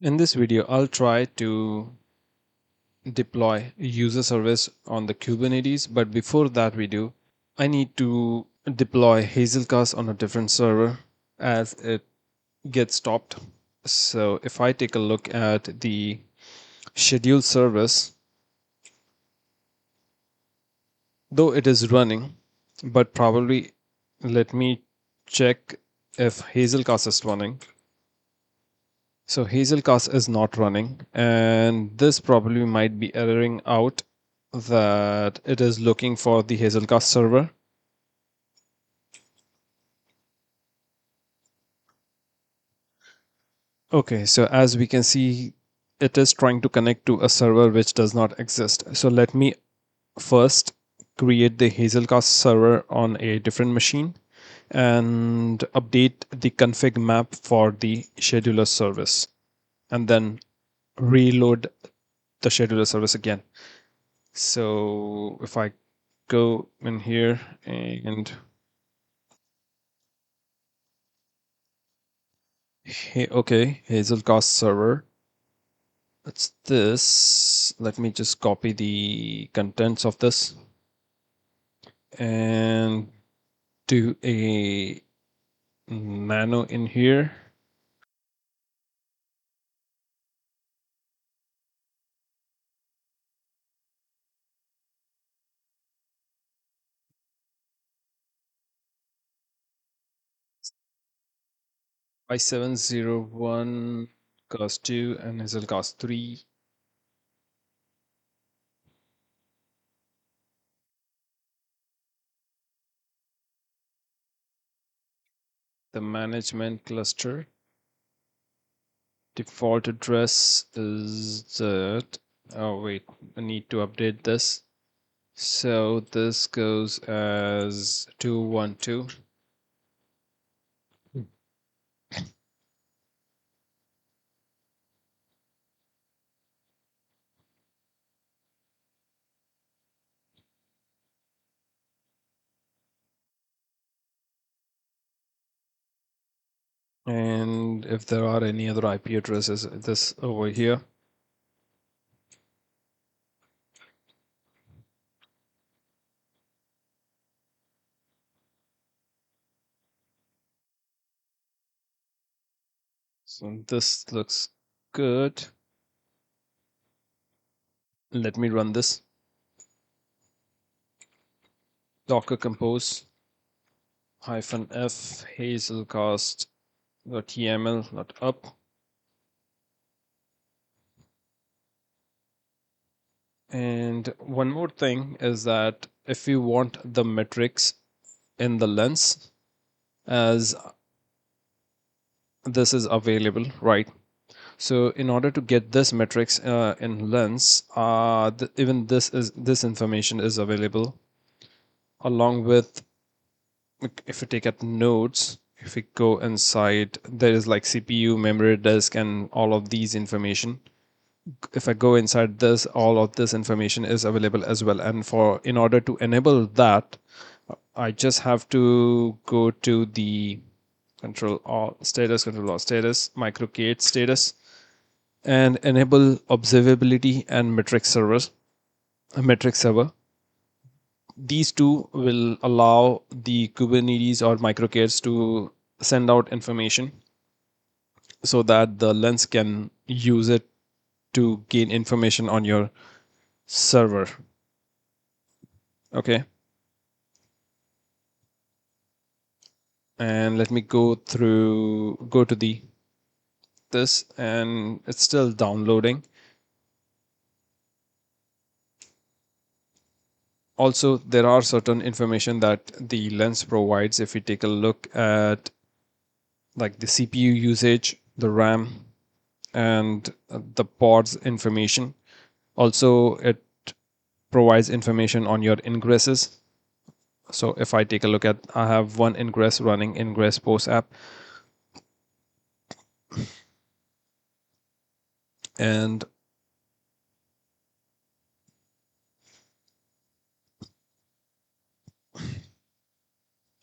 In this video, I'll try to deploy user service on the Kubernetes, but before that video, I need to deploy Hazelcast on a different server as it gets stopped. So if I take a look at the schedule service, though it is running, but probably let me check if Hazelcast is running. So Hazelcast is not running, and this probably might be erroring out that it is looking for the Hazelcast server. Okay, so as we can see, it is trying to connect to a server which does not exist. So let me first create the Hazelcast server on a different machine and update the config map for the scheduler service, and then reload the scheduler service again. So if I go in here and okay, Hazelcast server. It's this. Let me just copy the contents of this and do a nano in here. I701 cast 2 and Hazelcast 3. The management cluster default address is that. Oh wait, I need to update this. So this goes as 212. And if there are any other IP addresses, this over here. So this looks good. Let me run this. Docker compose -f hazelcast.yml.up. And one more thing is that if you want the metrics in the lens, as this is available, right? So in order to get this metrics in lens, even this information is available along with, if you take at nodes, if we go inside, there is like CPU, memory disk, and all of these information. If I go inside this, all of this information is available as well. And in order to enable that, I just have to go to the control all status microcade status and enable observability and metric server. These two will allow the Kubernetes or microcades to send out information so that the lens can use it to gain information on your server. Okay. And let me go to the this, and it's still downloading. Also, there are certain information that the lens provides. If we take a look at like the CPU usage, the RAM, and the pods information. Also, it provides information on your ingresses. So if I take a look at, I have one ingress running, ingress post app, and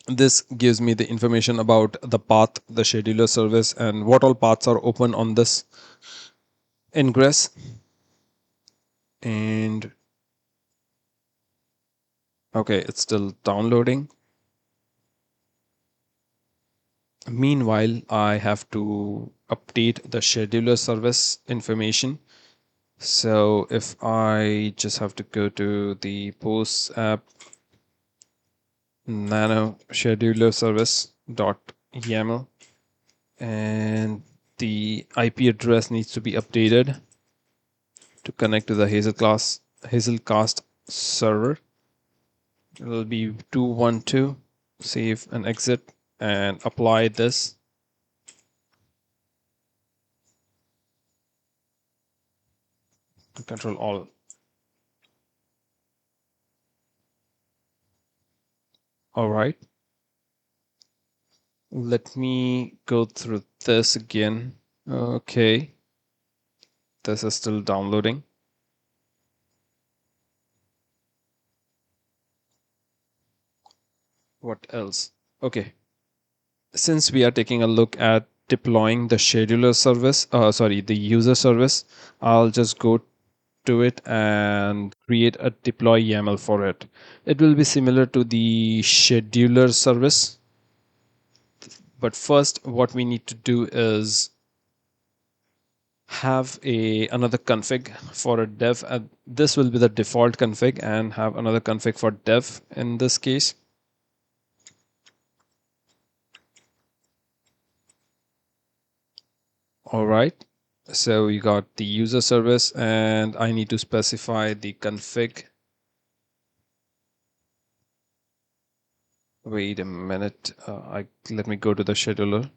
This gives me the information about the path, the scheduler service, and what all paths are open on this ingress. And okay, it's still downloading. Meanwhile, I have to update the scheduler service information. So if I just have to go to the posts app nano scheduler service dot yaml, and the IP address needs to be updated to connect to the Hazelcast server. It will be 212. Save and exit and apply this. Control all. All right. Let me go through this again. Okay. This is still downloading. What else? Okay. Since we are taking a look at deploying the scheduler service, the user service, I'll just go to it and create a deploy YAML for it. It will be similar to the scheduler service, but first what we need to do is have a another config for a dev. This will be the default config, and have another config for dev in this case. All right. So we got the user service, and I need to specify the config. Wait a minute. Let me go to the scheduler.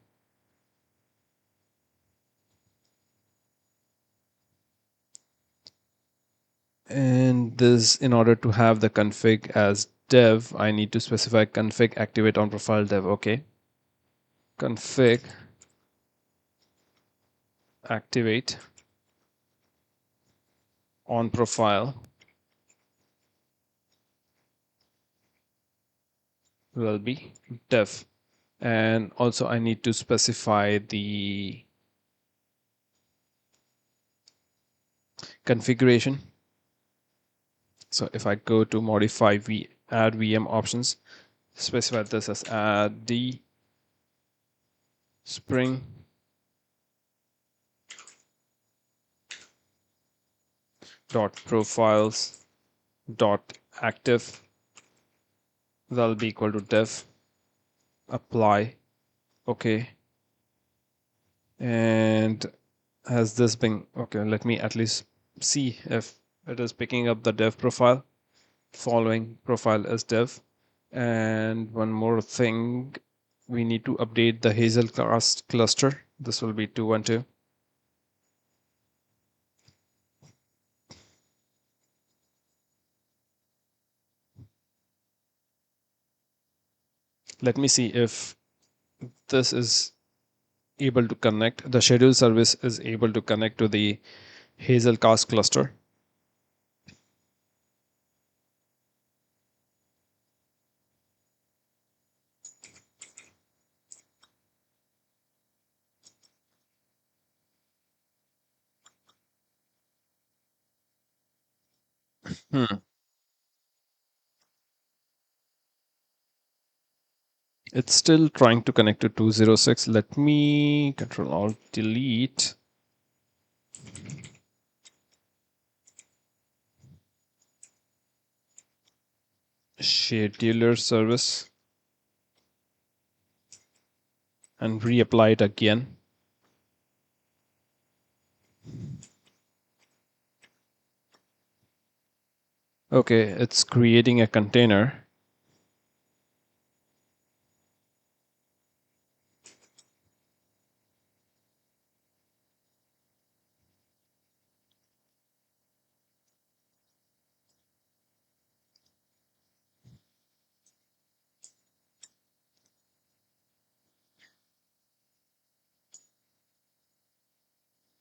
And this, in order to have the config as dev, I need to specify config activate on profile dev. Okay. Config activate on profile will be dev. And also I need to specify the configuration. So if I go to modify add VM options, specify this as add d spring dot profiles dot active, that'll be equal to dev. Apply. Okay. And has this been okay? Let me at least see if it is picking up the dev profile. Following profile is dev. And one more thing, we need to update the Hazelcast cluster. This will be 212. Let me see if this is able to connect. The schedule service is able to connect to the Hazelcast cluster. Hmm. It's still trying to connect to 206. Let me Control Alt delete. Scheduler service and reapply it again. Okay, it's creating a container.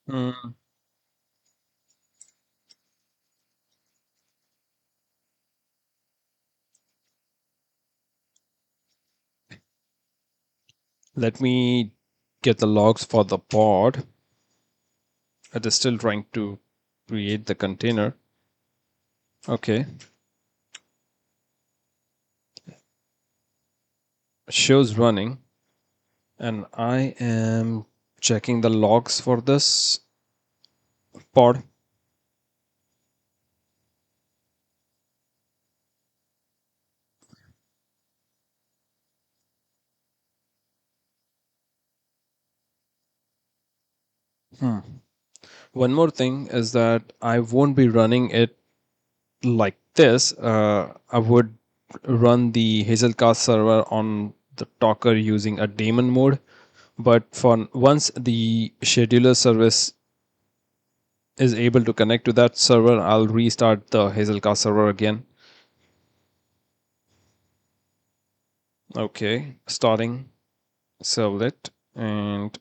Hmm. Let me get the logs for the pod. It is still trying to create the container. Okay. Shows running. And I am checking the logs for this pod. One more thing is that I won't be running it like this. I would run the Hazelcast server on the Docker using a daemon mode. But for once the scheduler service is able to connect to that server, I'll restart the Hazelcast server again. Okay, starting servlet and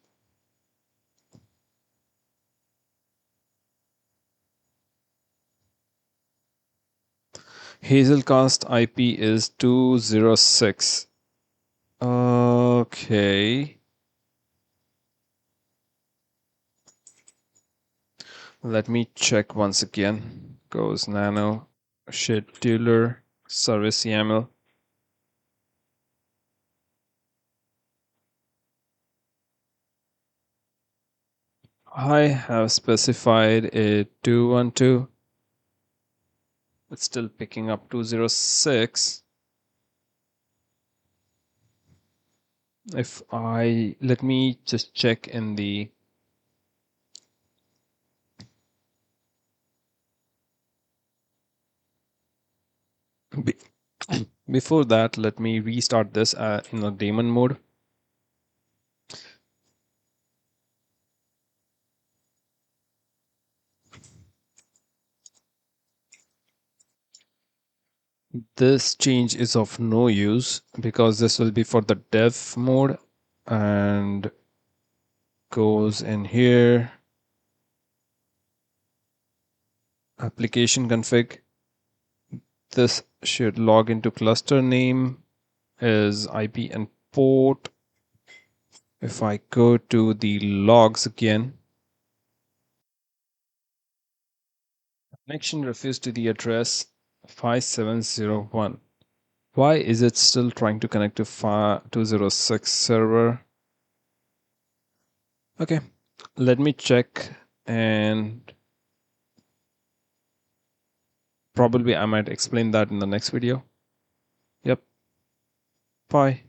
Hazelcast IP is 206. Okay. Let me check once again. Goes nano scheduler service YAML. I have specified a 212. It's still picking up 206. If I let me just check in the before that, let me restart this in a daemon mode. This change is of no use because this will be for the dev mode and goes in here, application config. This should log into cluster name is IP and port. If I go to the logs again, connection refused to the address 5701. Why is it still trying to connect to 206 server? Okay, let me check and probably I might explain that in the next video. Yep, bye.